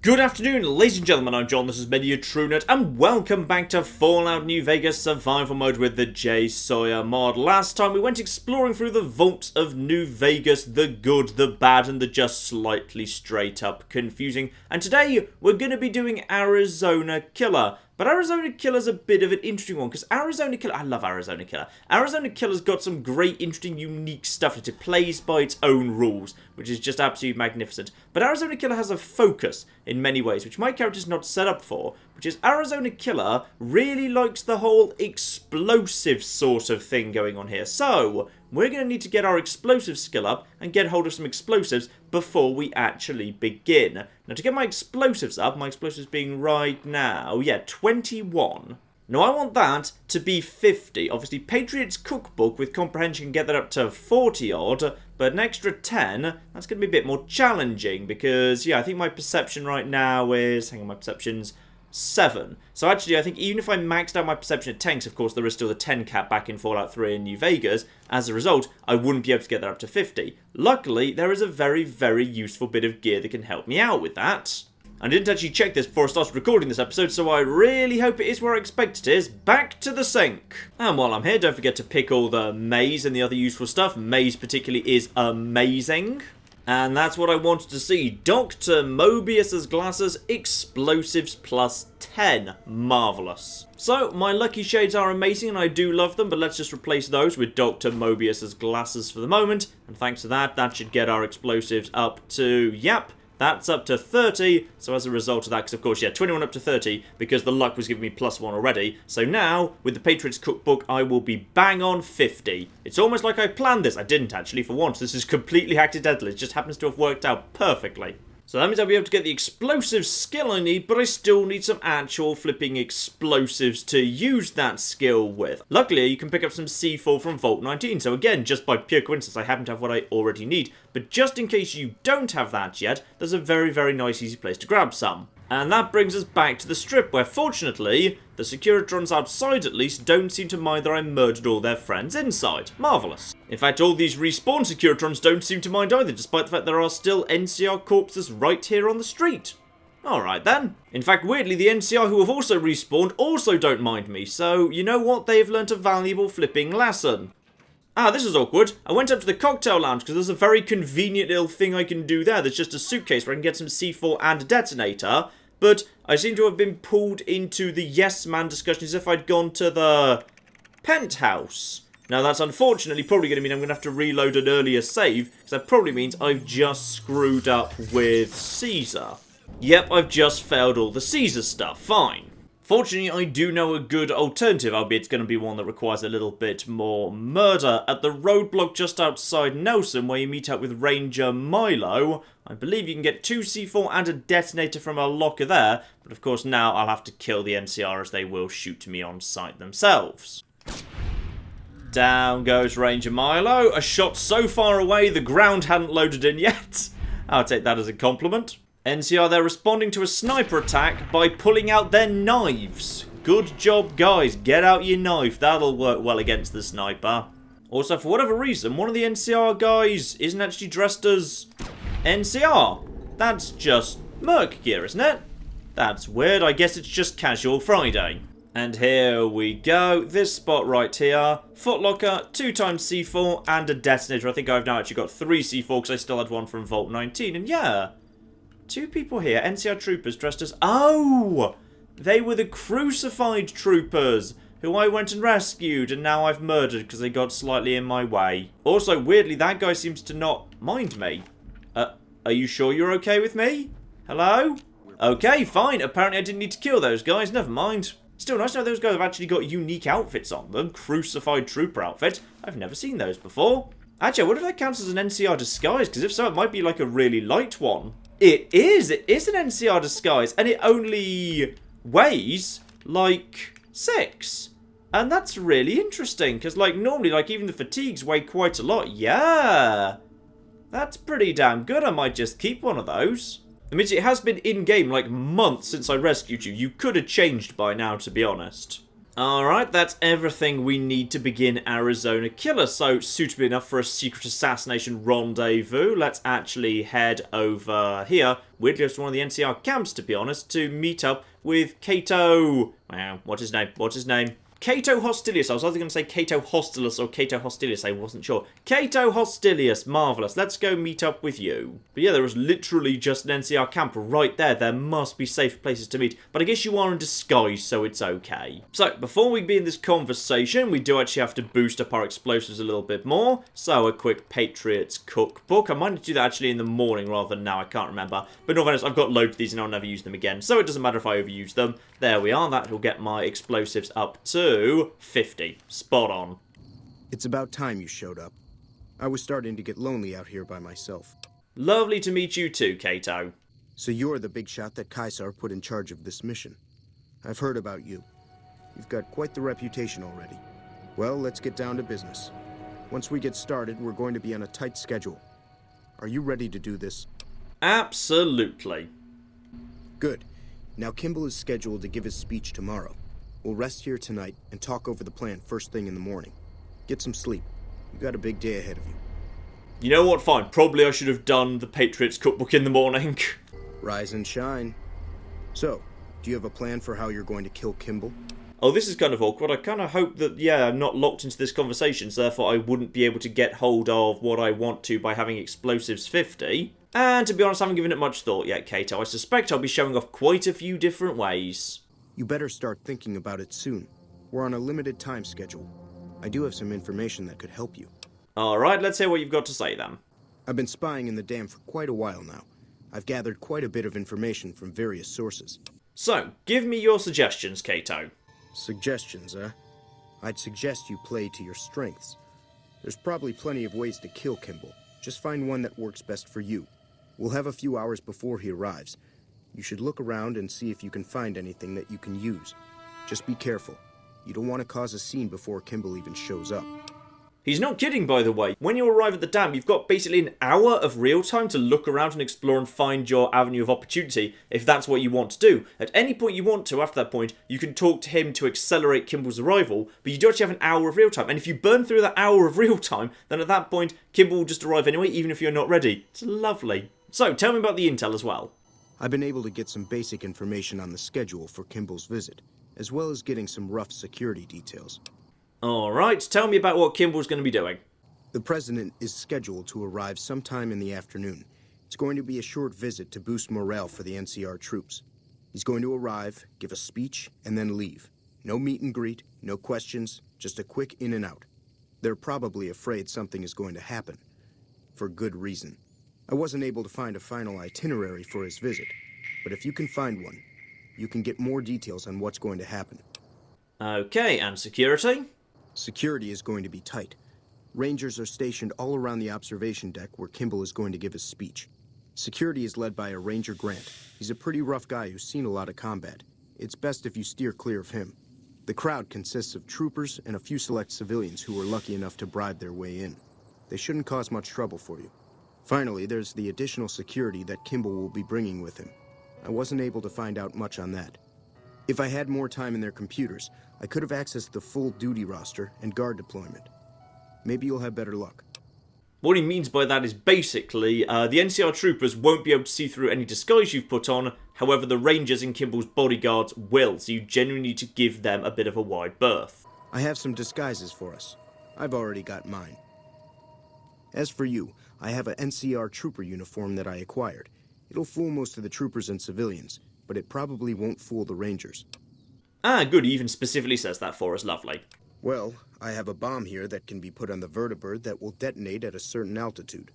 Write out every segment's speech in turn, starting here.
Good afternoon, ladies and gentlemen, I'm John, this is MediaTrueNet, and welcome back to Fallout New Vegas Survival Mode with the JSawyer Mod. Last time we went exploring through the vaults of New Vegas, the good, the bad, and the just slightly straight up confusing. And today, we're going to be doing Arizona Killer. But Arizona Killer's a bit of an interesting one, because Arizona Killer, I love Arizona Killer. Arizona Killer's got some great, interesting, unique stuff that it plays by its own rules, which is just absolutely magnificent. But Arizona Killer has a focus in many ways, which my character's not set up for, which is Arizona Killer really likes the whole explosive sort of thing going on here. So, we're going to need to get our explosive skill up and get hold of some explosives before we actually begin. Now, to get my explosives up, my explosives being right now, 21. Now, I want that to be 50. Obviously, Patriot's Cookbook with Comprehension can get that up to 40 odd, but an extra 10, that's going to be a bit more challenging because, I think my perception right now is, my perception's 7. So actually, I think even if I maxed out my perception at 10, 'cause of course there is still the 10 cap back in Fallout 3 in New Vegas, as a result, I wouldn't be able to get that up to 50. Luckily, there is a very, very useful bit of gear that can help me out with that. I didn't actually check this before I started recording this episode, so I really hope it is where I expect it is. Back to the sink! And while I'm here, don't forget to pick all the maize and the other useful stuff. Maize particularly is amazing. And that's what I wanted to see. Dr. Mobius's glasses, explosives plus 10. Marvellous. So, my lucky shades are amazing and I do love them, but let's just replace those with Dr. Mobius's glasses for the moment. And thanks to that, that should get our explosives up to, that's up to 30, so as a result of that, because of course, 21 up to 30, because the luck was giving me +1 already. So now, with the Patriot's Cookbook, I will be bang on 50. It's almost like I planned this. I didn't actually, for once. This is completely accidental. It just happens to have worked out perfectly. So that means I'll be able to get the explosive skill I need, but I still need some actual flipping explosives to use that skill with. Luckily, you can pick up some C4 from Vault 19, so again, just by pure coincidence, I happen to have what I already need. But just in case you don't have that yet, there's a very, very nice, easy place to grab some. And that brings us back to the strip, where fortunately, the Securitrons outside at least don't seem to mind that I murdered all their friends inside. Marvellous. In fact, all these respawn Securitrons don't seem to mind either, despite the fact there are still NCR corpses right here on the street. Alright then. In fact, weirdly, the NCR who have also respawned also don't mind me, so you know what? They've learnt a valuable flipping lesson. Ah, this is awkward. I went up to the cocktail lounge because there's a very convenient little thing I can do there. There's just a suitcase where I can get some C4 and a detonator. But I seem to have been pulled into the yes man discussion as if I'd gone to the penthouse. Now that's unfortunately probably going to mean I'm going to have to reload an earlier save, because that probably means I've just screwed up with Caesar. Yep, I've just failed all the Caesar stuff. Fine. Fortunately, I do know a good alternative, albeit it's going to be one that requires a little bit more murder. At the roadblock just outside Nelson, where you meet up with Ranger Milo, I believe you can get 2 C4 and a detonator from a locker there, but of course now I'll have to kill the NCR as they will shoot me on sight themselves. Down goes Ranger Milo. A shot so far away the ground hadn't loaded in yet. I'll take that as a compliment. NCR, they're responding to a sniper attack by pulling out their knives. Good job, guys. Get out your knife. That'll work well against the sniper. Also, for whatever reason, one of the NCR guys isn't actually dressed as NCR. That's just Merc gear, isn't it? That's weird. I guess it's just Casual Friday. And here we go. This spot right here. Footlocker, 2 times C4 and a detonator. I think I've now actually got 3 C4 because I still had one from Vault 19. And 2 people here, NCR troopers dressed as... Oh! They were the crucified troopers who I went and rescued and now I've murdered because they got slightly in my way. Also, weirdly, that guy seems to not mind me. Are you sure you're okay with me? Hello? Okay, fine. Apparently I didn't need to kill those guys. Never mind. Still nice to know those guys have actually got unique outfits on them. Crucified trooper outfit. I've never seen those before. Actually, I wonder if that counts as an NCR disguise, because if so, it might be like a really light one. It is an NCR disguise, and it only weighs, like, 6. And that's really interesting, because, like, normally, like, even the fatigues weigh quite a lot. Yeah! That's pretty damn good. I might just keep one of those. I mean, it has been in-game, like, months since I rescued you. You could have changed by now, to be honest. Alright, that's everything we need to begin Arizona Killer, so suitably enough for a secret assassination rendezvous, let's actually head over here, weirdly to one of the NCR camps to be honest, to meet up with Kato. Wow, what's his name? What's his name? Kato Hostilius. I was either going to say Kato Hostilus or Kato Hostilius, I wasn't sure. Kato Hostilius, marvellous. Let's go meet up with you. But yeah, there was literally just an NCR camp right there. There must be safe places to meet. But I guess you are in disguise, so it's okay. So, before we begin this conversation, we do actually have to boost up our explosives a little bit more. So, a quick Patriots cookbook. I might need to do that actually in the morning rather than now, I can't remember. But in all fairness, I've got loads of these and I'll never use them again. So it doesn't matter if I overuse them. There we are. That will get my explosives up to 50. Spot on. It's about time you showed up. I was starting to get lonely out here by myself. Lovely to meet you too, Kato. So you're the big shot that Kaisar put in charge of this mission. I've heard about you. You've got quite the reputation already. Well, let's get down to business. Once we get started, we're going to be on a tight schedule. Are you ready to do this? Absolutely. Good. Now Kimball is scheduled to give his speech tomorrow. We'll rest here tonight and talk over the plan first thing in the morning. Get some sleep. You've got a big day ahead of you. You know what? Fine. Probably I should have done the Patriots cookbook in the morning. Rise and shine. So, do you have a plan for how you're going to kill Kimball? Oh, this is kind of awkward. I kind of hope that, yeah, I'm not locked into this conversation, so therefore I wouldn't be able to get hold of what I want to by having explosives 50. And to be honest, I haven't given it much thought yet, Kato. I suspect I'll be showing off quite a few different ways. You better start thinking about it soon. We're on a limited time schedule. I do have some information that could help you. Alright, let's hear what you've got to say then. I've been spying in the dam for quite a while now. I've gathered quite a bit of information from various sources. So, give me your suggestions, Kato. Suggestions, huh? I'd suggest you play to your strengths. There's probably plenty of ways to kill Kimball. Just find one that works best for you. We'll have a few hours before he arrives. You should look around and see if you can find anything that you can use. Just be careful. You don't want to cause a scene before Kimball even shows up. He's not kidding, by the way. When you arrive at the dam, you've got basically an hour of real time to look around and explore and find your avenue of opportunity, if that's what you want to do. At any point you want to, after that point, you can talk to him to accelerate Kimball's arrival, but you do actually have an hour of real time. And if you burn through that hour of real time, then at that point, Kimball will just arrive anyway, even if you're not ready. It's lovely. So, tell me about the intel as well. I've been able to get some basic information on the schedule for Kimball's visit, as well as getting some rough security details. Alright, tell me about what Kimball's going to be doing. The President is scheduled to arrive sometime in the afternoon. It's going to be a short visit to boost morale for the NCR troops. He's going to arrive, give a speech, and then leave. No meet and greet, no questions, just a quick in and out. They're probably afraid something is going to happen. For good reason. I wasn't able to find a final itinerary for his visit, but if you can find one, you can get more details on what's going to happen. Okay, and security? Security is going to be tight. Rangers are stationed all around the observation deck where Kimball is going to give his speech. Security is led by a Ranger Grant. He's a pretty rough guy who's seen a lot of combat. It's best if you steer clear of him. The crowd consists of troopers and a few select civilians who were lucky enough to bribe their way in. They shouldn't cause much trouble for you. Finally, there's the additional security that Kimball will be bringing with him. I wasn't able to find out much on that. If I had more time in their computers, I could have accessed the full duty roster and guard deployment. Maybe you'll have better luck. What he means by that is basically, the NCR troopers won't be able to see through any disguise you've put on, however the Rangers and Kimball's bodyguards will, so you genuinely need to give them a bit of a wide berth. I have some disguises for us. I've already got mine. As for you, I have an NCR trooper uniform that I acquired. It'll fool most of the troopers and civilians, but it probably won't fool the Rangers. Ah, good, he even specifically says that for us, lovely. Well, I have a bomb here that can be put on the Vertibird that will detonate at a certain altitude.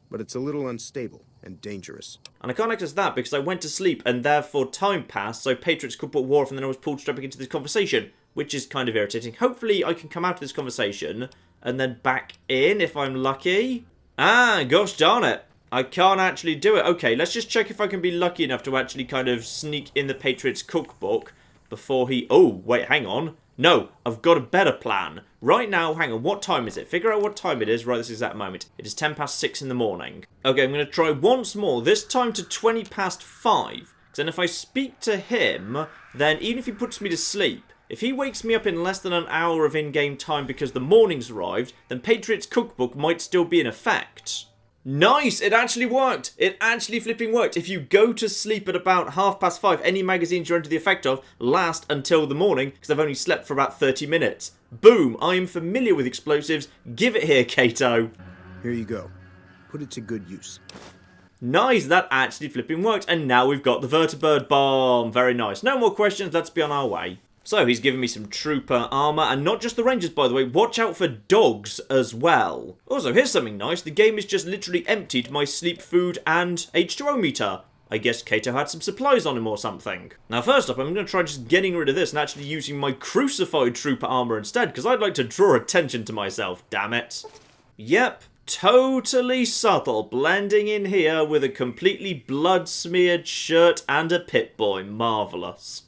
But it's a little unstable and dangerous. And I can't access that because I went to sleep and therefore time passed, so Patriots could put war off and then I was pulled straight back into this conversation, which is kind of irritating. Hopefully I can come out of this conversation and then back in if I'm lucky. Ah, gosh darn it. I can't actually do it. Okay, let's just check if I can be lucky enough to actually kind of sneak in the Patriots cookbook before he... Oh, wait, hang on. No, I've got a better plan. Right now, hang on, what time is it? Figure out what time it is right this exact moment. It is 10 past 6 in the morning. Okay, I'm going to try once more, this time to 20 past 5. Because then if I speak to him, then even if he puts me to sleep, If he wakes me up in less than an hour of in-game time because the morning's arrived, then Patriot's cookbook might still be in effect. Nice! It actually worked! It actually flipping worked. If you go to sleep at about 5:30, any magazines you're under the effect of last until the morning, because I've only slept for about 30 minutes. Boom! I am familiar with explosives. Give it here, Kato. Here you go. Put it to good use. Nice, that actually flipping worked. And now we've got the Vertibird bomb. Very nice. No more questions, let's be on our way. So he's giving me some trooper armor, and not just the rangers, by the way. Watch out for dogs as well. Also, here's something nice. The game has just literally emptied my sleep, food, and H2O meter. I guess Kato had some supplies on him or something. Now, first up, I'm going to try just getting rid of this and actually using my crucified trooper armor instead, because I'd like to draw attention to myself, damn it. Yep. Totally subtle, blending in here with a completely blood-smeared shirt and a Pip-Boy. Marvellous.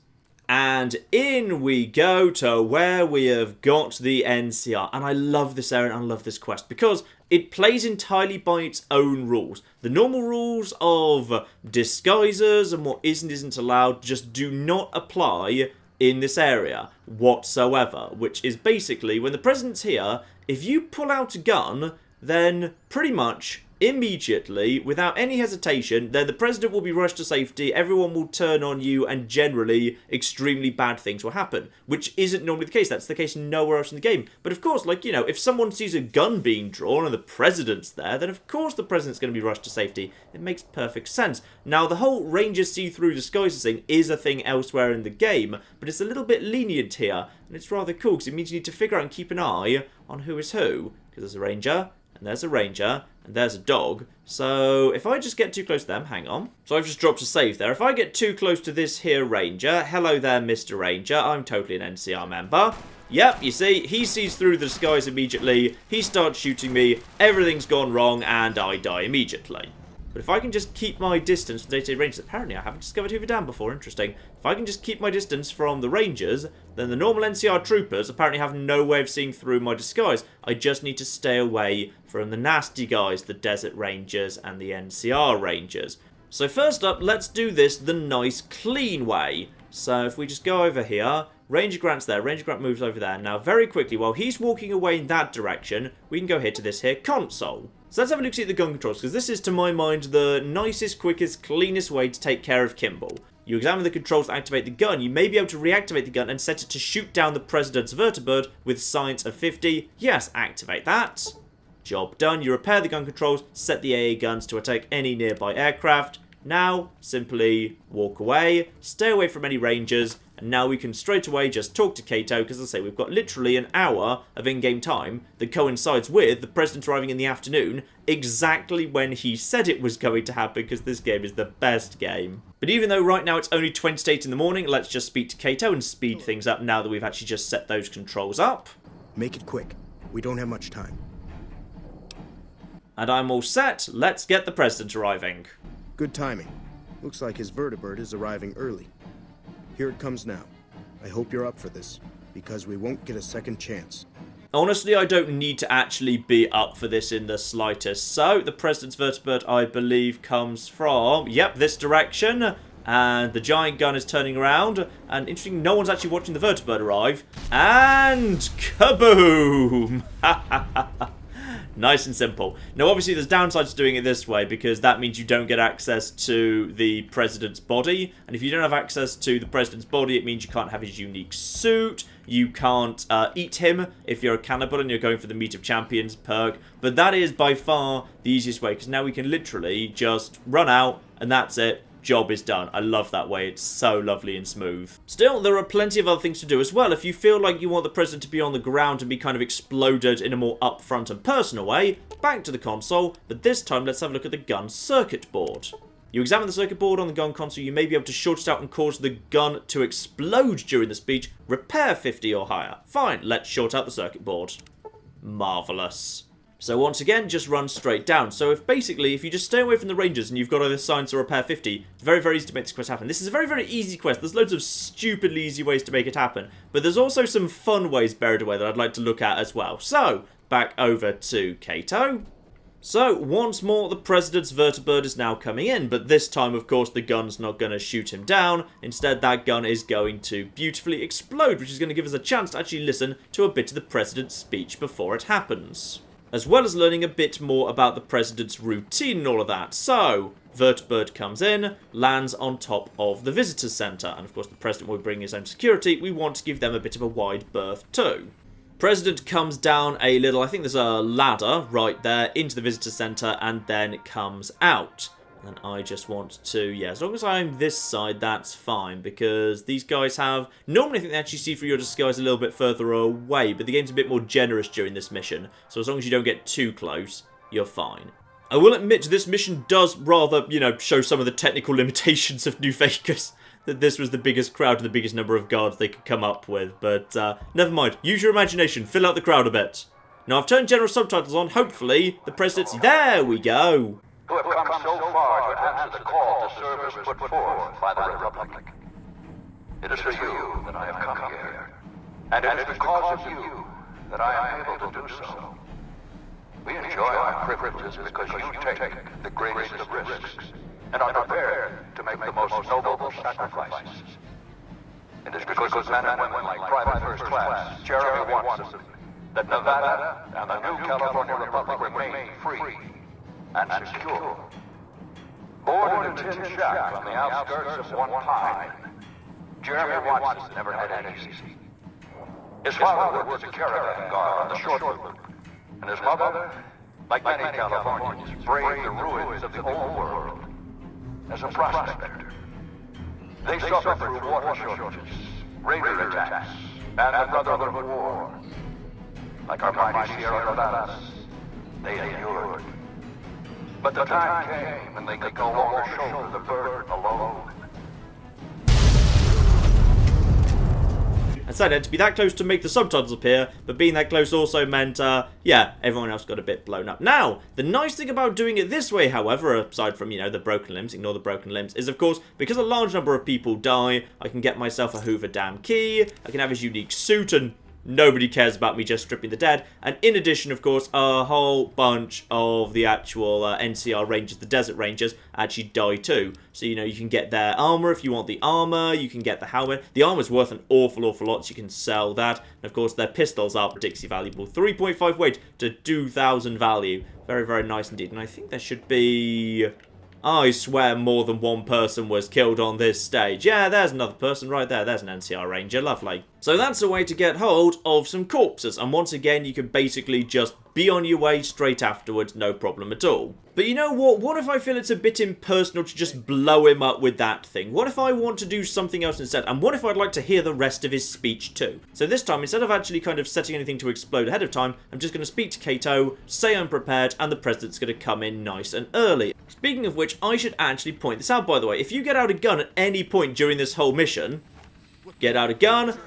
And in we go to where we have got the NCR. And I love this area and I love this quest because it plays entirely by its own rules. The normal rules of disguises and what isn't allowed just do not apply in this area whatsoever. Which is basically, when the president's here, if you pull out a gun, then pretty much immediately, without any hesitation, then the president will be rushed to safety, everyone will turn on you, and generally extremely bad things will happen. Which isn't normally the case. That's the case nowhere else in the game. But of course, like, you know, if someone sees a gun being drawn and the president's there, then of course the president's going to be rushed to safety. It makes perfect sense. Now, the whole Ranger see-through disguises thing is a thing elsewhere in the game, but it's a little bit lenient here, and it's rather cool, because it means you need to figure out and keep an eye on who is who. Because there's a Ranger, and there's a Ranger, and there's a dog. So if I just get too close to them, hang on. So I've just dropped a save there. If I get too close to this here Ranger, hello there, Mr. Ranger, I'm totally an NCR member. Yep, you see, he sees through the disguise immediately, he starts shooting me, everything's gone wrong, and I die immediately. But if I can just keep my distance from day-to-day rangers, apparently I haven't discovered Hoover Dam before, interesting. If I can just keep my distance from the rangers, then the normal NCR troopers apparently have no way of seeing through my disguise. I just need to stay away from the nasty guys, the desert rangers and the NCR rangers. So first up, let's do this the nice, clean way. So if we just go over here, Ranger Grant's there, Ranger Grant moves over there. Now very quickly, while he's walking away in that direction, we can go here to this here console. So let's have a look at the gun controls, because this is, to my mind, the nicest, quickest, cleanest way to take care of Kimball. You examine the controls to activate the gun. You may be able to reactivate the gun and set it to shoot down the President's Vertibird with science of 50. Yes, activate that. Job done. You repair the gun controls, set the AA guns to attack any nearby aircraft. Now, simply walk away, stay away from any rangers, and now we can straight away just talk to Kato, because as I say, we've got literally an hour of in-game time that coincides with the President arriving in the afternoon, exactly when he said it was going to happen, because this game is the best game. But even though right now it's only 20 to 8 in the morning, let's just speak to Kato and speed things up now that we've actually just set those controls up. Make it quick. We don't have much time. And I'm all set. Let's get the President arriving. Good timing. Looks like his Vertibird is arriving early. Here it comes now. I hope you're up for this, because we won't get a second chance. Honestly, I don't need to actually be up for this in the slightest. So, the President's Vertibird, I believe, comes from, yep, this direction. And the giant gun is turning around. And interesting, no one's actually watching the Vertibird arrive. And kaboom! Ha ha ha ha. Nice and simple. Now, obviously, there's downsides to doing it this way, because that means you don't get access to the President's body. And if you don't have access to the President's body, it means you can't have his unique suit. You can't eat him if you're a cannibal and you're going for the Meat of Champions perk. But that is by far the easiest way, because now we can literally just run out, and that's it. Job is done. I love that way. It's so lovely and smooth. Still, there are plenty of other things to do as well. If you feel like you want the President to be on the ground and be kind of exploded in a more upfront and personal way, back to the console, but this time let's have a look at the gun circuit board. You examine the circuit board on the gun console, you may be able to short it out and cause the gun to explode during the speech. Repair 50 or higher. Fine, let's short out the circuit board. Marvellous. So once again, just run straight down. So if you just stay away from the rangers and you've got either science or repair 50, it's very, very easy to make this quest happen. This is a very, very easy quest. There's loads of stupidly easy ways to make it happen. But there's also some fun ways buried away that I'd like to look at as well. So, back over to Kato. So, once more, the President's Vertibird is now coming in, but this time, of course, the gun's not going to shoot him down. Instead, that gun is going to beautifully explode, which is going to give us a chance to actually listen to a bit of the President's speech before it happens, as well as learning a bit more about the President's routine and all of that. So, Vertibird comes in, lands on top of the Visitor Centre, and of course the President will bring his own security. We want to give them a bit of a wide berth too. President comes down a little, I think there's a ladder right there, into the Visitor Centre, and then it comes out. And I just want to, yeah, as long as I'm this side, that's fine, because these guys have, normally I think they actually see through your disguise a little bit further away, but the game's a bit more generous during this mission, so as long as you don't get too close, you're fine. I will admit this mission does rather, you know, show some of the technical limitations of New Vegas. That this was the biggest crowd and the biggest number of guards they could come up with. But never mind. Use your imagination. Fill out the crowd a bit. Now, I've turned general subtitles on. Hopefully, the President's... There we go! Who have come so far to answer the call to service put forth by the Republic. It is for you that I have come here. And it is because of you that I am able to do so. We enjoy our privileges because you take the greatest of risks and are prepared to make the most noble sacrifices. It is because of men and women like Private First Class Jeremy Watson that Nevada and the new California Republic remain free and secure. Born in a tin shack on the outskirts of one pine, Jeremy Watson never had it easy. His father worked as a caravan guard on the short route, and his mother, like many Californians, braved the ruins of the old world as a prospector. They suffered through water shortages, raider attacks, and the Brotherhood War. Like our mighty Sierra Nevadas, they endured. But the time came when they could no longer shoulder the burden alone. I decided to be that close to make the subtitles appear, but being that close also meant, yeah, everyone else got a bit blown up. Now, the nice thing about doing it this way, however, aside from, you know, the broken limbs, ignore the broken limbs, is, of course, because a large number of people die, I can get myself a Hoover Dam key, I can have his unique suit, and nobody cares about me just stripping the dead. And in addition, of course, a whole bunch of the actual NCR Rangers, the Desert Rangers, actually die too. So, you know, you can get their armor if you want the armor, you can get the helmet. The armor's worth an awful lot, so you can sell that. And of course, their pistols are ridiculously valuable. 3.5 weight to 2,000 value. Very, very nice indeed. And I think there should be... I swear more than one person was killed on this stage. Yeah, there's another person right there. There's an NCR Ranger. Lovely. So that's a way to get hold of some corpses. And once again, you can basically just be on your way straight afterwards. No problem at all. But you know what? What if I feel it's a bit impersonal to just blow him up with that thing? What if I want to do something else instead? And what if I'd like to hear the rest of his speech too? So this time, instead of actually kind of setting anything to explode ahead of time, I'm just going to speak to Kato, say I'm prepared, and the President's going to come in nice and early. Speaking of which, I should actually point this out, by the way. If you get out a gun at any point during this whole mission, get out a gun,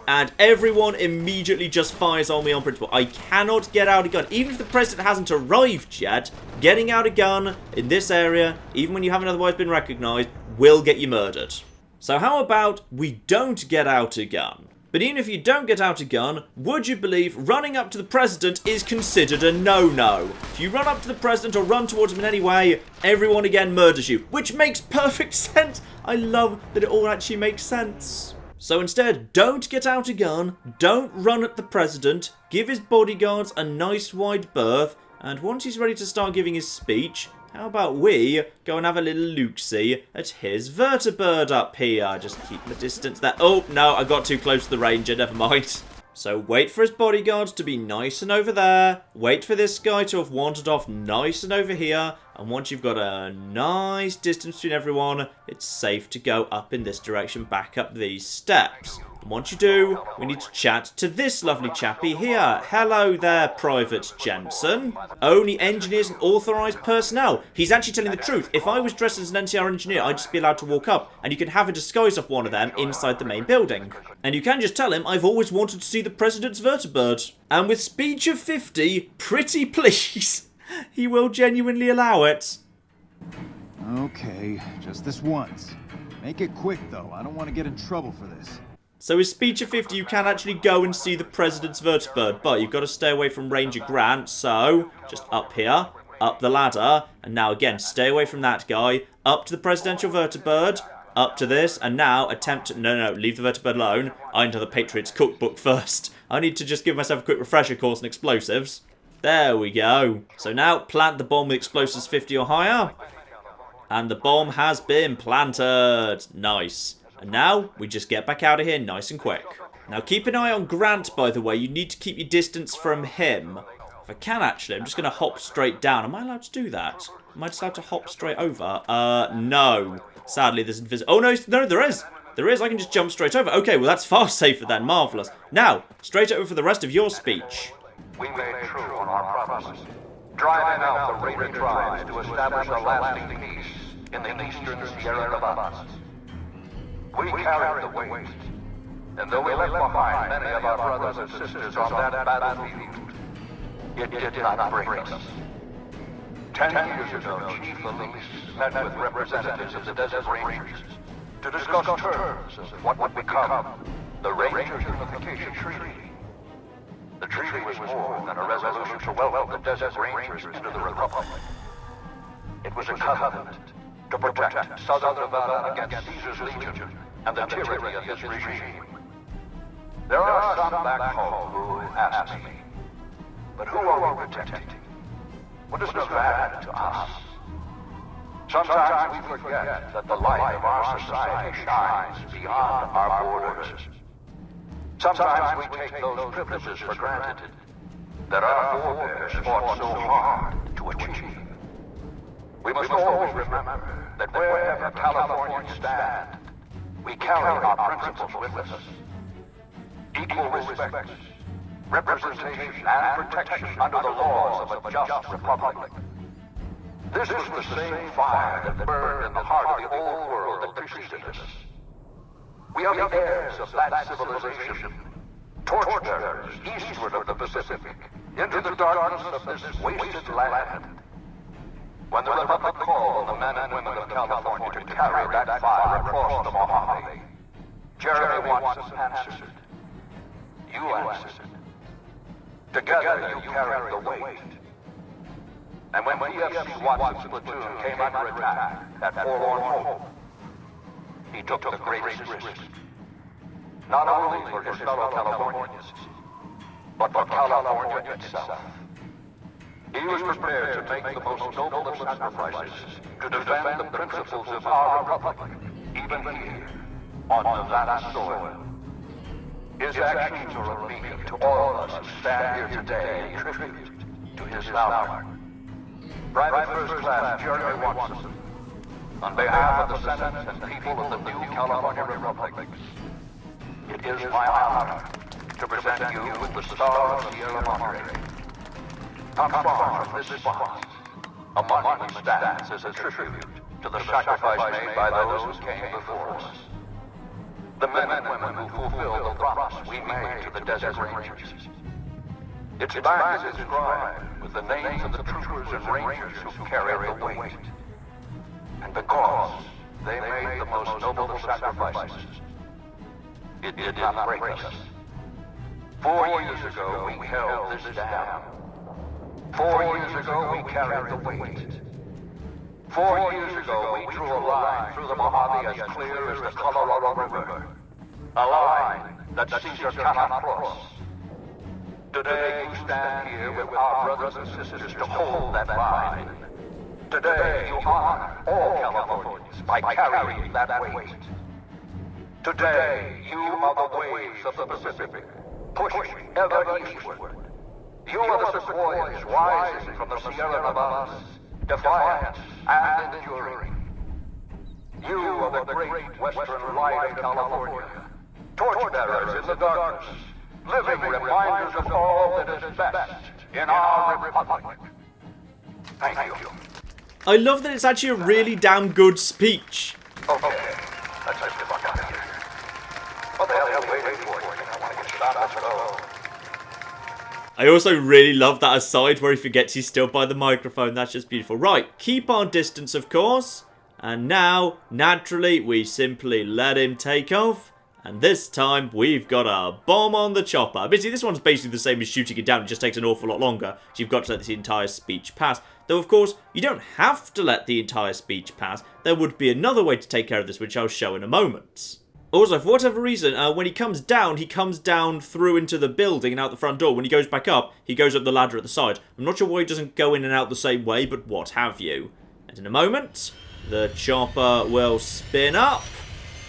and everyone immediately just fires on me on principle. I cannot get out a gun. Even if the President hasn't arrived yet, getting out a gun in this area, even when you haven't otherwise been recognised, will get you murdered. So how about we don't get out a gun? But even if you don't get out a gun, would you believe running up to the President is considered a no-no? If you run up to the President or run towards him in any way, everyone again murders you, which makes perfect sense. I love that it all actually makes sense. So instead, don't get out a gun, don't run at the President, give his bodyguards a nice wide berth, and once he's ready to start giving his speech, how about we go and have a little look-see at his Vertibird up here? Just keep the distance there. Oh, no, I got too close to the Ranger, never mind. So wait for his bodyguards to be nice and over there. Wait for this guy to have wandered off nice and over here. And once you've got a nice distance between everyone, it's safe to go up in this direction, back up these steps. And once you do, we need to chat to this lovely chappie here. Hello there, Private Jensen. Only engineers and authorised personnel. He's actually telling the truth. If I was dressed as an NCR engineer, I'd just be allowed to walk up, and you can have a disguise of one of them inside the main building. And you can just tell him, I've always wanted to see the President's Vertibird. And with speech of 50, pretty please, he will genuinely allow it. Okay, just this once. Make it quick, though. I don't want to get in trouble for this. So with speech of 50, you can actually go and see the President's Vertibird, but you've got to stay away from Ranger Grant, so just up here, up the ladder, and now again, stay away from that guy, up to the presidential Vertibird, up to this, and now attempt to... No, leave the Vertibird alone. I need the Patriot's cookbook first. I need to just give myself a quick refresher course on explosives. There we go. So now, plant the bomb with explosives 50 or higher. And the bomb has been planted. Nice. And now, we just get back out of here nice and quick. Now, keep an eye on Grant, by the way. You need to keep your distance from him. If I can, actually, I'm just going to hop straight down. Am I allowed to do that? Am I just allowed to hop straight over? No. Sadly, there's invisible... Oh, no, there is. There is. I can just jump straight over. Okay, well, that's far safer then. Marvellous. Now, straight over for the rest of your speech. We made true on our promises, driving out the raider tribes to establish a lasting peace in the eastern Sierra Nevadas. We carried the weight, and though we left behind many of our brothers and sisters on that battlefield, it did not break us. 10 years ago, Chief Lucius met with representatives of the Desert Rangers to discuss terms of what would become the Rangers Unification Treaty. The treaty was more than a resolution to welcome the Desert Rangers into the Republic. It was a covenant to protect Southern Nevada against Caesar's Legion and the tyranny of his regime. There are some back home who ask me, but who are we protecting? What does Nevada to us? Sometimes we forget that the light of our society shines beyond our borders. Sometimes we take those privileges for granted that our forebears fought so hard to achieve. We must always remember that wherever Californians stand, we carry our principles with us. Equal respect, representation, and protection under the laws of a just republic. This was the same fire that burned in the heart of the old world that preceded us. We are the heirs of that civilization, torchbearers eastward of the Pacific, into the darkness of this wasted land. When the Republic called on the men and women of California to carry that fire across the Mojave, Jeremy Watson answered. You answered. Together you carried the weight. And when PFC Watson's platoon came under attack at Forlorn Hope, he took the greatest risk. Not only for his fellow Californians, but for California itself. He was prepared to make the most noble of sacrifices to defend the principles of our republic, even here, on Nevada soil. His actions are a beacon to all of us who stand here today in tribute to his valor. Private First Class Jeremy Watson, on behalf of the Senate and people of the new California Republic, it is my honor to present you with the Star of Sierra Madre. Not far from this spot, a monument stands as a tribute to the sacrifice made by those who came before us. The men and women who fulfilled the promise we made to the Desert Rangers. Its back is inscribed with the names of the troopers and rangers who carried the weight. And because they made the most noble of sacrifices, it did not break us. 4 years ago, we held this down. 4 years ago, we carried the weight. 4 years ago, we drew a line through the Mojave as clear as the Colorado River. A line that Caesar cannot cross. Today, you stand here with our brothers and sisters to hold that line. Today, you honor all Californians by carrying that weight. Today, you are the waves of the Pacific, pushing ever eastward. You are the sequoias rising from the Sierra Nevadas, defiant and enduring. You are the great western light of California, torchbearers in the darkness, living reminders of all that is best in our republic. Thank you. I love that it's actually a really damn good speech. Okay, let's just get back out of here. What the hell are you waiting for? I want to get shot, let's go. I also really love that aside where he forgets he's still by the microphone. That's just beautiful. Right, keep our distance, of course. And now, naturally, we simply let him take off. And this time, we've got a bomb on the chopper. Admittedly, this one's basically the same as shooting it down. It just takes an awful lot longer. So you've got to let the entire speech pass. Though, of course, you don't have to let the entire speech pass. There would be another way to take care of this, which I'll show in a moment. Also, for whatever reason, when he comes down through into the building and out the front door. When he goes back up, he goes up the ladder at the side. I'm not sure why he doesn't go in and out the same way, but what have you. And in a moment, the chopper will spin up.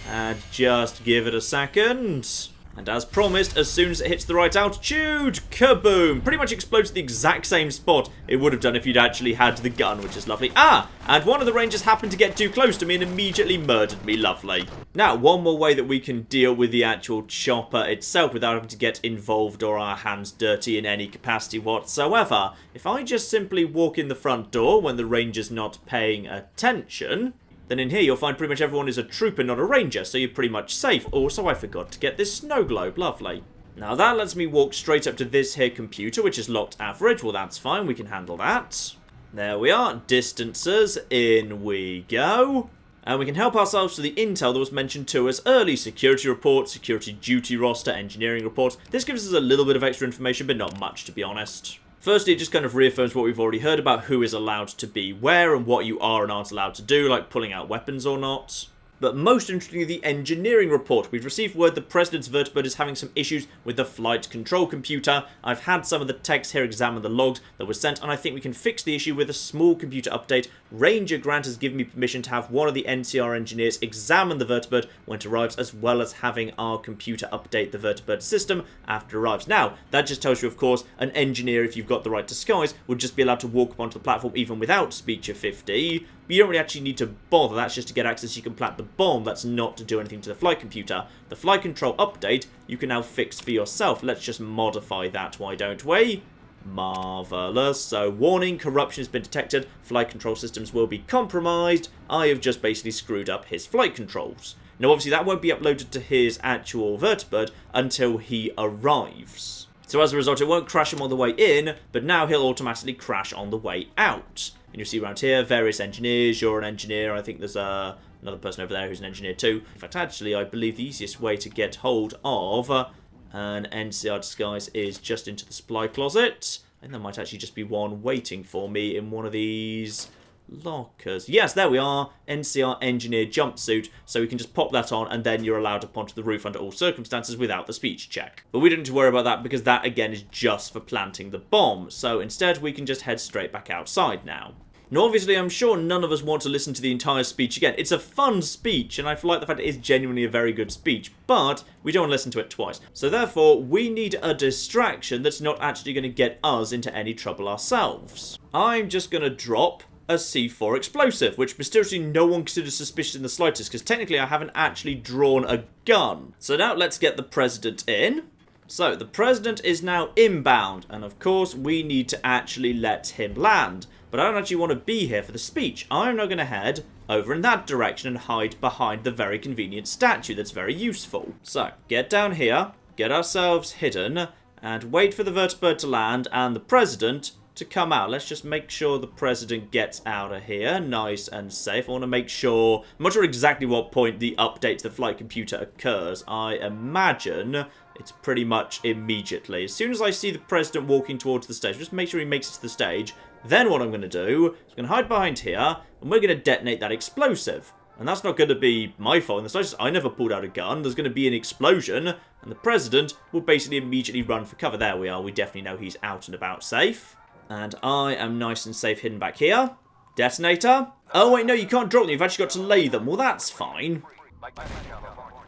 And just give it a second. And as promised, as soon as it hits the right altitude, kaboom! Pretty much explodes at the exact same spot it would have done if you'd actually had the gun, which is lovely. Ah! And one of the Rangers happened to get too close to me and immediately murdered me. Lovely. Now, one more way that we can deal with the actual chopper itself without having to get involved or our hands dirty in any capacity whatsoever. If I just simply walk in the front door when the Ranger's not paying attention, then in here you'll find pretty much everyone is a trooper, not a ranger, so you're pretty much safe. Also, I forgot to get this snow globe. Lovely. Now that lets me walk straight up to this here computer, which is locked average. Well, that's fine. We can handle that. There we are. Distances. In we go. And we can help ourselves to the intel that was mentioned to us early. Security report, security duty roster, engineering report. This gives us a little bit of extra information, but not much, to be honest. Firstly, it just kind of reaffirms what we've already heard about who is allowed to be where and what you are and aren't allowed to do, like pulling out weapons or not. But most interestingly, the engineering report. We've received word the President's Vertibird is having some issues with the flight control computer. I've had some of the techs here examine the logs that were sent, and I think we can fix the issue with a small computer update. Ranger Grant has given me permission to have one of the NCR engineers examine the Vertibird when it arrives, as well as having our computer update the Vertibird system after it arrives. Now, that just tells you, of course, an engineer, if you've got the right disguise, would just be allowed to walk up onto the platform even without speech of 50. But you don't really actually need to bother. That's just to get access. You can plant the bomb. That's not to do anything to the flight computer. The flight control update, you can now fix for yourself. Let's just modify that, why don't we? Marvellous. So, warning, corruption has been detected. Flight control systems will be compromised. I have just basically screwed up his flight controls. Now, obviously, that won't be uploaded to his actual Vertibird until he arrives. So, as a result, it won't crash him on the way in, but now he'll automatically crash on the way out. And you'll see around here, various engineers. You're an engineer. I think there's another person over there who's an engineer too. In fact, actually, I believe the easiest way to get hold of an NCR disguise is just into the supply closet. And there might actually just be one waiting for me in one of these lockers. Yes, there we are. NCR engineer jumpsuit. So we can just pop that on and then you're allowed up onto the roof under all circumstances without the speech check. But we don't need to worry about that because that, again, is just for planting the bomb. So instead, we can just head straight back outside now. Now, obviously, I'm sure none of us want to listen to the entire speech again. It's a fun speech, and I like the fact it is genuinely a very good speech, but we don't want to listen to it twice. So therefore, we need a distraction that's not actually going to get us into any trouble ourselves. I'm just going to drop a C4 explosive, which mysteriously no one considers suspicious in the slightest, because technically I haven't actually drawn a gun. So now let's get the President in. So, the President is now inbound, and of course, we need to actually let him land. But I don't actually want to be here for the speech. I'm now going to head over in that direction and hide behind the very convenient statue that's very useful. So, get down here, get ourselves hidden, and wait for the Vertibird to land and the President to come out. Let's just make sure the President gets out of here, nice and safe. I want to make sure, I'm not sure exactly what point the update to the flight computer occurs. I imagine it's pretty much immediately. As soon as I see the President walking towards the stage, just make sure he makes it to the stage. Then what I'm going to do is I'm going to hide behind here, and we're going to detonate that explosive. And that's not going to be my fault in the slightest. I never pulled out a gun. There's going to be an explosion, and the President will basically immediately run for cover. There we are. We definitely know he's out and about safe. And I am nice and safe hidden back here. Detonator. Oh, wait, no, you can't drop them. You've actually got to lay them. Well, that's fine.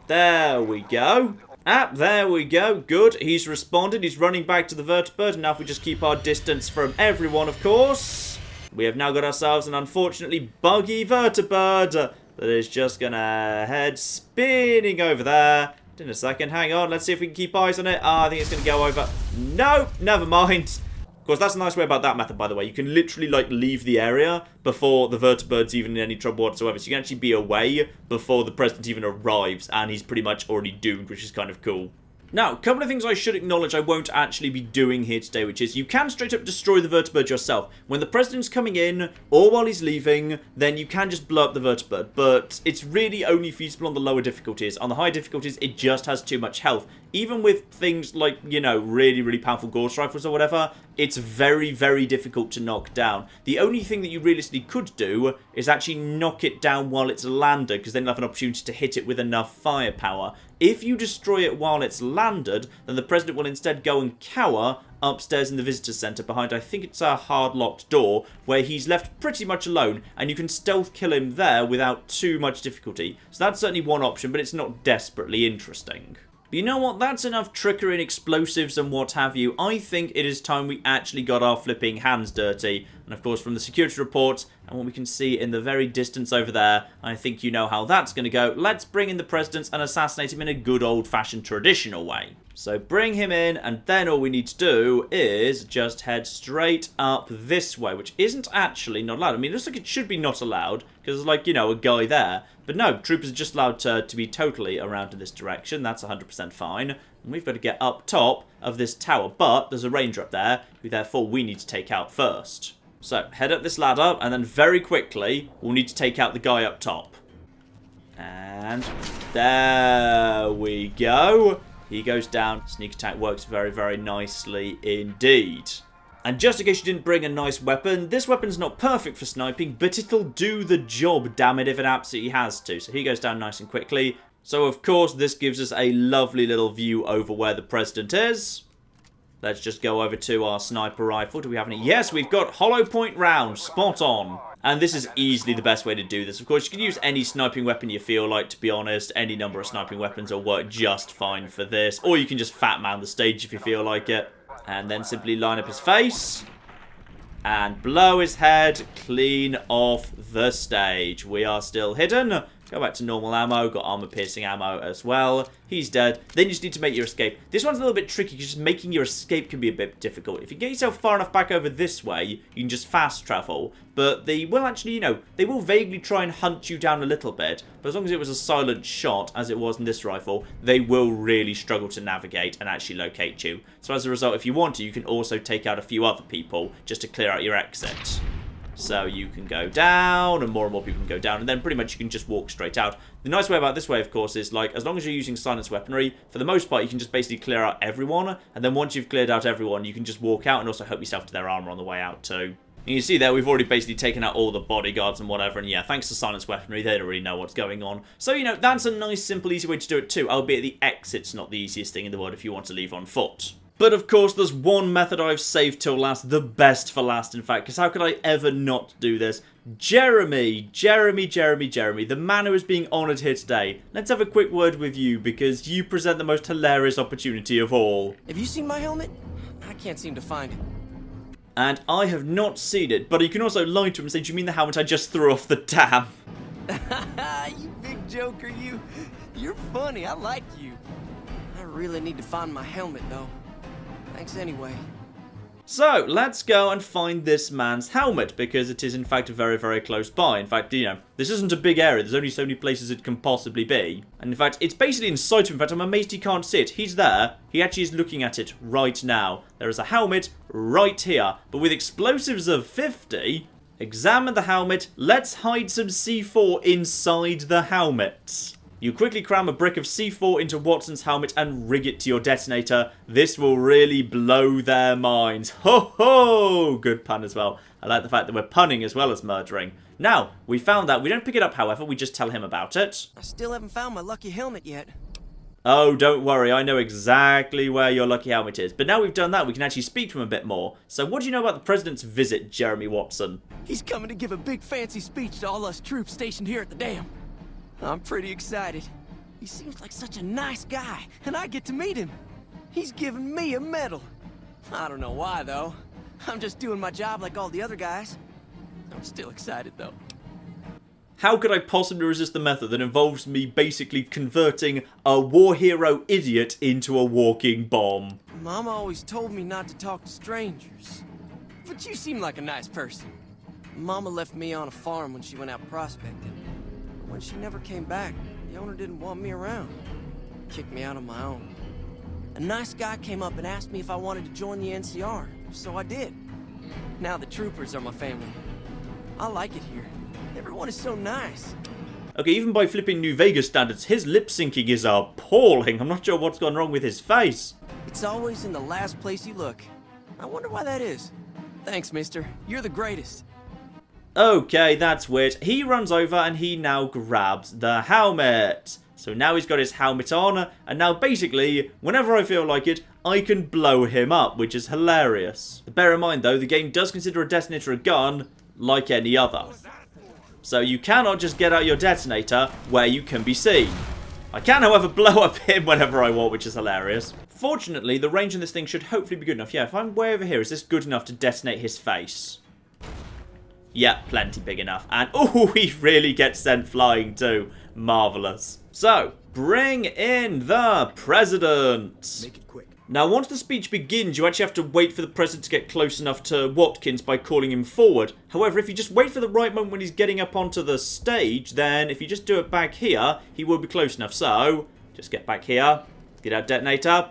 There we go. There we go. Good. He's responded. He's running back to the Vertibird. And now if we just keep our distance from everyone, of course, we have now got ourselves an unfortunately buggy Vertibird that is just going to head spinning over there. In a second. Hang on. Let's see if we can keep eyes on it. I think it's going to go over. No, never mind. Of course, that's a nice way about that method, by the way. You can literally, like, leave the area before the Vertibird's even in any trouble whatsoever. So you can actually be away before the President even arrives, and he's pretty much already doomed, which is kind of cool. Now, a couple of things I should acknowledge I won't actually be doing here today, which is you can straight up destroy the Vertibird yourself. When the President's coming in, or while he's leaving, then you can just blow up the Vertibird, but it's really only feasible on the lower difficulties. On the high difficulties, it just has too much health. Even with things like, you know, really, really powerful Gauss rifles or whatever, it's very, very difficult to knock down. The only thing that you realistically could do is actually knock it down while it's landed, because then you'll have an opportunity to hit it with enough firepower. If you destroy it while it's landed, then the President will instead go and cower upstairs in the visitor centre behind, I think it's a hard-locked door, where he's left pretty much alone, and you can stealth kill him there without too much difficulty. So that's certainly one option, but it's not desperately interesting. But you know what? That's enough trickery and explosives and what have you. I think it is time we actually got our flipping hands dirty. And of course, from the security reports and what we can see in the very distance over there, I think you know how that's going to go. Let's bring in the President and assassinate him in a good old-fashioned traditional way. So bring him in, and then all we need to do is just head straight up this way, which isn't actually not allowed. I mean, it looks like it should be not allowed, because there's, like, you know, a guy there. But no, troopers are just allowed to be totally around in this direction. That's 100% fine. And we've got to get up top of this tower. But there's a ranger up there, who therefore we need to take out first. So, head up this ladder, and then very quickly, we'll need to take out the guy up top. And there we go. He goes down. Sneak attack works very, very nicely indeed. And just in case you didn't bring a nice weapon, this weapon's not perfect for sniping, but it'll do the job, damn it, if it absolutely has to. So he goes down nice and quickly. So, of course, this gives us a lovely little view over where the President is. Let's just go over to our sniper rifle. Do we have any? Yes, we've got hollow point round. Spot on. And this is easily the best way to do this. Of course, you can use any sniping weapon you feel like, to be honest. Any number of sniping weapons will work just fine for this. Or you can just fat man the stage if you feel like it. And then simply line up his face. And blow his head clean off the stage. We are still hidden. Go back to normal ammo. Got armor-piercing ammo as well. He's dead. Then you just need to make your escape. This one's a little bit tricky because just making your escape can be a bit difficult. If you get yourself far enough back over this way, you can just fast travel. But they will actually, you know, they will vaguely try and hunt you down a little bit. But as long as it was a silent shot, as it was in this rifle, they will really struggle to navigate and actually locate you. So as a result, if you want to, you can also take out a few other people just to clear out your exit. So you can go down, and more people can go down, and then pretty much you can just walk straight out. The nice way about this way, of course, is, like, as long as you're using silenced weaponry, for the most part, you can just basically clear out everyone, and then once you've cleared out everyone, you can just walk out and also help yourself to their armor on the way out, too. And you see there, we've already basically taken out all the bodyguards and whatever, and yeah, thanks to silenced weaponry, they don't really know what's going on. So, you know, that's a nice, simple, easy way to do it, too, albeit the exit's not the easiest thing in the world if you want to leave on foot. But of course, there's one method I've saved till last, the best for last, in fact, because how could I ever not do this? Jeremy, the man who is being honoured here today. Let's have a quick word with you, because you present the most hilarious opportunity of all. Have you seen my helmet? I can't seem to find it. And I have not seen it, but you can also lie to him and say, do you mean the helmet I just threw off the dam? You big joker, you. You're funny, I like you. I really need to find my helmet, though. Thanks anyway. So, let's go and find this man's helmet, because it is in fact very, very close by. In fact, you know, this isn't a big area. There's only so many places it can possibly be. And in fact, it's basically in sight of him. In fact, I'm amazed he can't see it. He's there. He actually is looking at it right now. There is a helmet right here. But with explosives of 50, examine the helmet. Let's hide some C4 inside the helmet. You quickly cram a brick of C4 into Watson's helmet and rig it to your detonator. This will really blow their minds. Ho ho! Good pun as well. I like the fact that we're punning as well as murdering. Now, we found that. We don't pick it up, however. We just tell him about it. I still haven't found my lucky helmet yet. Oh, don't worry. I know exactly where your lucky helmet is. But now we've done that, we can actually speak to him a bit more. So what do you know about the President's visit, Jeremy Watson? He's coming to give a big fancy speech to all us troops stationed here at the dam. I'm pretty excited. He seems like such a nice guy, and I get to meet him. He's giving me a medal. I don't know why, though. I'm just doing my job like all the other guys. I'm still excited, though. How could I possibly resist the method that involves me basically converting a war hero idiot into a walking bomb? Mama always told me not to talk to strangers. But you seem like a nice person. Mama left me on a farm when she went out prospecting. When she never came back, the owner didn't want me around. Kicked me out on my own. A nice guy came up and asked me if I wanted to join the NCR, so I did. Now the troopers are my family. I like it here. Everyone is so nice. Okay, even by flipping New Vegas standards, his lip syncing is appalling. I'm not sure what's gone wrong with his face. It's always in the last place you look. I wonder why that is. Thanks, mister. You're the greatest. Okay, that's weird. He runs over and he now grabs the helmet. So now he's got his helmet on, and now basically, whenever I feel like it, I can blow him up, which is hilarious. Bear in mind though, the game does consider a detonator a gun, like any other. So you cannot just get out your detonator where you can be seen. I can, however, blow up him whenever I want, which is hilarious. Fortunately, the range on this thing should hopefully be good enough. Yeah, if I'm way over here, is this good enough to detonate his face? Yeah, plenty big enough. And, oh, he really gets sent flying too. Marvellous. So, bring in the President. Make it quick. Now, once the speech begins, you actually have to wait for the President to get close enough to Watkins by calling him forward. However, if you just wait for the right moment when he's getting up onto the stage, then if you just do it back here, he will be close enough. So, just get back here, get out detonator,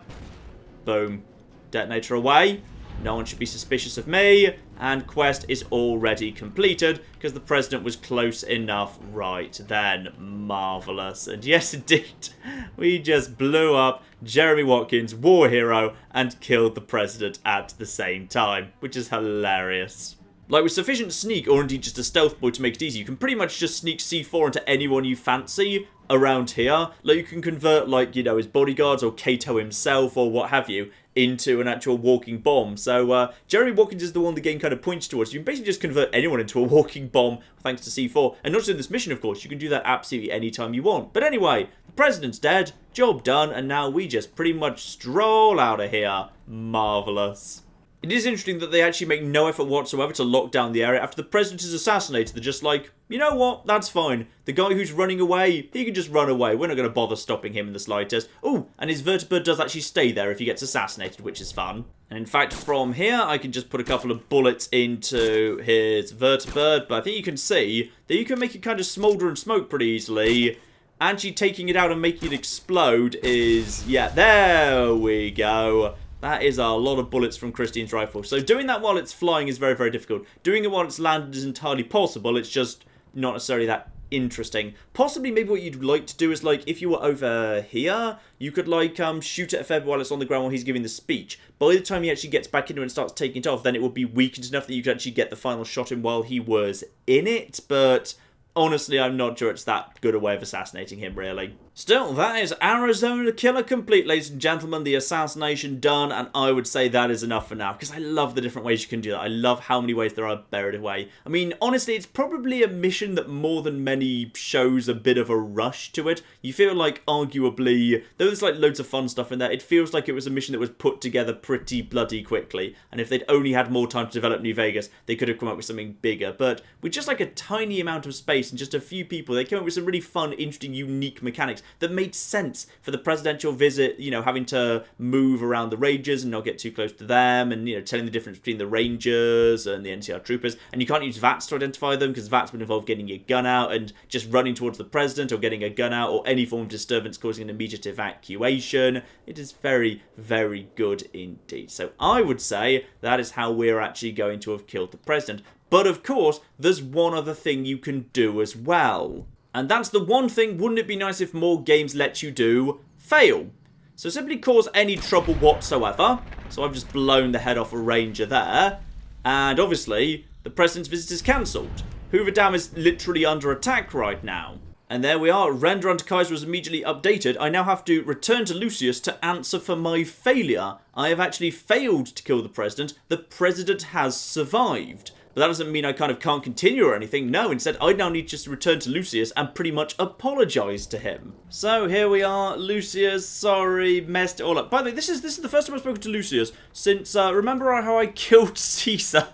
boom, detonator away. No one should be suspicious of me, and quest is already completed because the President was close enough right then. Marvellous. And yes, indeed, we just blew up Jeremy Watkins, war hero, and killed the President at the same time, which is hilarious. Like, with sufficient sneak, or indeed just a stealth boy to make it easy, you can pretty much just sneak C4 into anyone you fancy around here. Like, you can convert, like, you know, his bodyguards or Kato himself or what have you into an actual walking bomb. So, Jeremy Watkins is the one the game kind of points towards. You can basically just convert anyone into a walking bomb thanks to C4. And not just in this mission, of course. You can do that absolutely anytime you want. But anyway, the President's dead, job done, and now we just pretty much stroll out of here. Marvellous. It is interesting that they actually make no effort whatsoever to lock down the area. After the President is assassinated, they're just like, you know what, that's fine. The guy who's running away, he can just run away. We're not going to bother stopping him in the slightest. Oh, and his Vertibird does actually stay there if he gets assassinated, which is fun. And in fact, from here, I can just put a couple of bullets into his Vertibird. But I think you can see that you can make it kind of smoulder and smoke pretty easily. Actually taking it out and making it explode is, yeah, there we go. That is a lot of bullets from Christine's rifle. So doing that while it's flying is very, very difficult. Doing it while it's landed is entirely possible. It's just not necessarily that interesting. Possibly maybe what you'd like to do is, like, if you were over here, you could, like, shoot it a fair bit while it's on the ground while he's giving the speech. By the time he actually gets back into it and starts taking it off, then it would be weakened enough that you could actually get the final shot in while he was in it. But honestly, I'm not sure it's that good a way of assassinating him, really. Still, that is Arizona Killer complete, ladies and gentlemen. The assassination done, and I would say that is enough for now, because I love the different ways you can do that. I love how many ways there are buried away. I mean, honestly, it's probably a mission that more than many shows a bit of a rush to it. You feel like, arguably, though there's like loads of fun stuff in there, it feels like it was a mission that was put together pretty bloody quickly. And if they'd only had more time to develop New Vegas, they could have come up with something bigger. But with just like a tiny amount of space and just a few people, they came up with some really fun, interesting, unique mechanics that made sense for the presidential visit, you know, having to move around the Rangers and not get too close to them, and, you know, telling the difference between the Rangers and the NCR troopers. And you can't use VATS to identify them, because VATS would involve getting your gun out and just running towards the president, or getting a gun out, or any form of disturbance causing an immediate evacuation. It is very, very good indeed. So I would say that is how we're actually going to have killed the president. But of course, there's one other thing you can do as well. And that's the one thing, wouldn't it be nice if more games let you do, fail. So simply cause any trouble whatsoever. So I've just blown the head off a ranger there. And obviously, the president's visit is cancelled. Hoover Dam is literally under attack right now. And there we are, Render unto Kaiser is immediately updated. I now have to return to Lucius to answer for my failure. I have actually failed to kill the president. The president has survived. But that doesn't mean I kind of can't continue or anything. No, instead, I now need just to return to Lucius and pretty much apologise to him. So here we are, Lucius, sorry, messed it all up. By the way, this is the first time I've spoken to Lucius since, remember how I killed Caesar?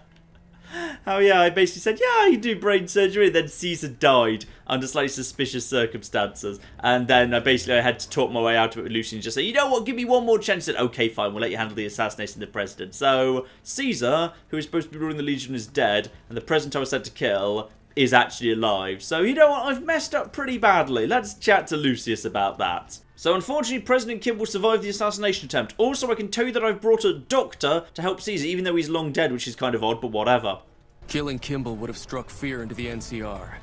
How, yeah, I basically said, yeah, you do brain surgery, and then Caesar died under slightly suspicious circumstances. And then basically I had to talk my way out of it with Lucius and just say, you know what, give me one more chance. He said, okay, fine, we'll let you handle the assassination of the president. So Caesar, who is supposed to be ruling the Legion, is dead, and the president I was sent to kill is actually alive. So, you know what? I've messed up pretty badly. Let's chat to Lucius about that. So, unfortunately, President Kimball survived the assassination attempt. Also, I can tell you that I've brought a doctor to help Caesar, even though he's long dead, which is kind of odd, but whatever. Killing Kimball would have struck fear into the NCR.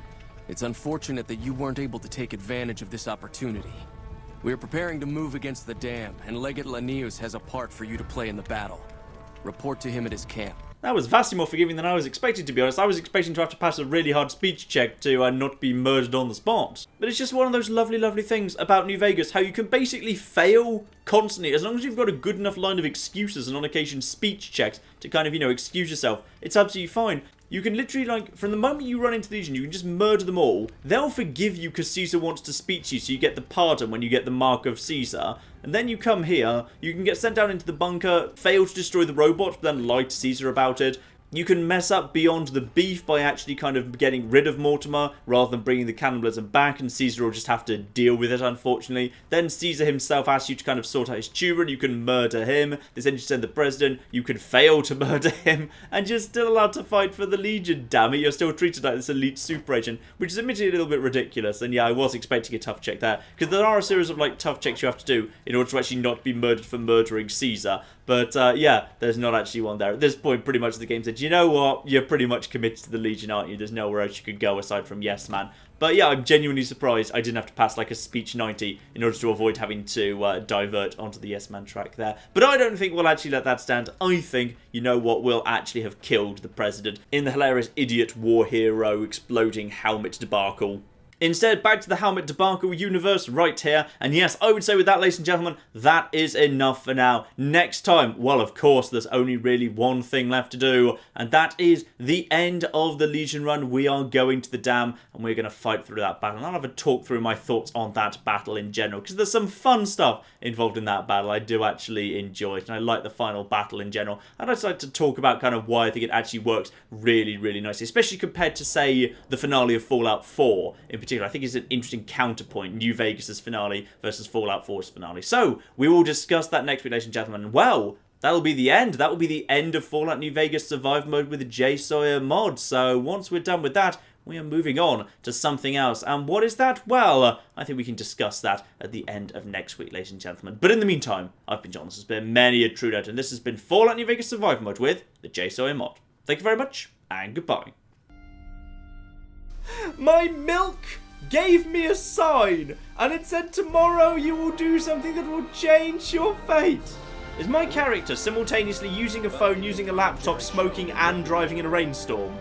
It's unfortunate that you weren't able to take advantage of this opportunity. We are preparing to move against the dam, and Legate Lanius has a part for you to play in the battle. Report to him at his camp. That was vastly more forgiving than I was expecting, to be honest. I was expecting to have to pass a really hard speech check to not be murdered on the spot. But it's just one of those lovely, lovely things about New Vegas, how you can basically fail constantly, as long as you've got a good enough line of excuses and on occasion speech checks to kind of, you know, excuse yourself. It's absolutely fine. You can literally, like, from the moment you run into the Legion, you can just murder them all. They'll forgive you because Caesar wants to speak to you, so you get the pardon when you get the mark of Caesar. And then you come here, you can get sent down into the bunker, fail to destroy the robots, but then lie to Caesar about it. You can mess up beyond the beef by actually kind of getting rid of Mortimer rather than bringing the cannibalism back, and Caesar will just have to deal with it, unfortunately. Then Caesar himself asks you to kind of sort out his tumor, and you can murder him. They send you to send the president, you can fail to murder him, and you're still allowed to fight for the Legion, damn it. You're still treated like this elite super agent, which is admittedly a little bit ridiculous. And yeah, I was expecting a tough check there, because there are a series of like tough checks you have to do in order to actually not be murdered for murdering Caesar. But yeah, there's not actually one there. At this point, pretty much the game said, you know what, you're pretty much committed to the Legion, aren't you? There's nowhere else you could go aside from Yes Man. But yeah, I'm genuinely surprised I didn't have to pass like a speech 90 in order to avoid having to divert onto the Yes Man track there. But I don't think we'll actually let that stand. I think, you know what, we'll actually have killed the president in the hilarious idiot war hero exploding helmet debacle. Instead, back to the helmet debacle universe right here. And yes, I would say with that, ladies and gentlemen, that is enough for now. Next time, well, of course, there's only really one thing left to do, and that is the end of the Legion run. We are going to the dam, and we're going to fight through that battle. And I'll have a talk through my thoughts on that battle in general, because there's some fun stuff involved in that battle. I do actually enjoy it, and I like the final battle in general. I'd just like to talk about kind of why I think it actually works really, really nicely, especially compared to, say, the finale of Fallout 4 in particular. I think it's an interesting counterpoint, New Vegas' finale versus Fallout 4's finale. So, we will discuss that next week, ladies and gentlemen. Well, that'll be the end. That will be the end of Fallout New Vegas Survival Mode with the JSawyer Mod. So, once we're done with that, we are moving on to something else. And what is that? Well, I think we can discuss that at the end of next week, ladies and gentlemen. But in the meantime, I've been John. This has been many a true note, and this has been Fallout New Vegas Survival Mode with the JSawyer Mod. Thank you very much, and goodbye. My milk gave me a sign, and it said tomorrow you will do something that will change your fate. Is my character simultaneously using a phone, using a laptop, smoking, and driving in a rainstorm?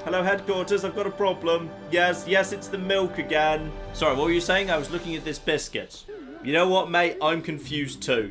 Hello, headquarters, I've got a problem. Yes, it's the milk again. Sorry, what were you saying? I was looking at this biscuit. You know what, mate? I'm confused too.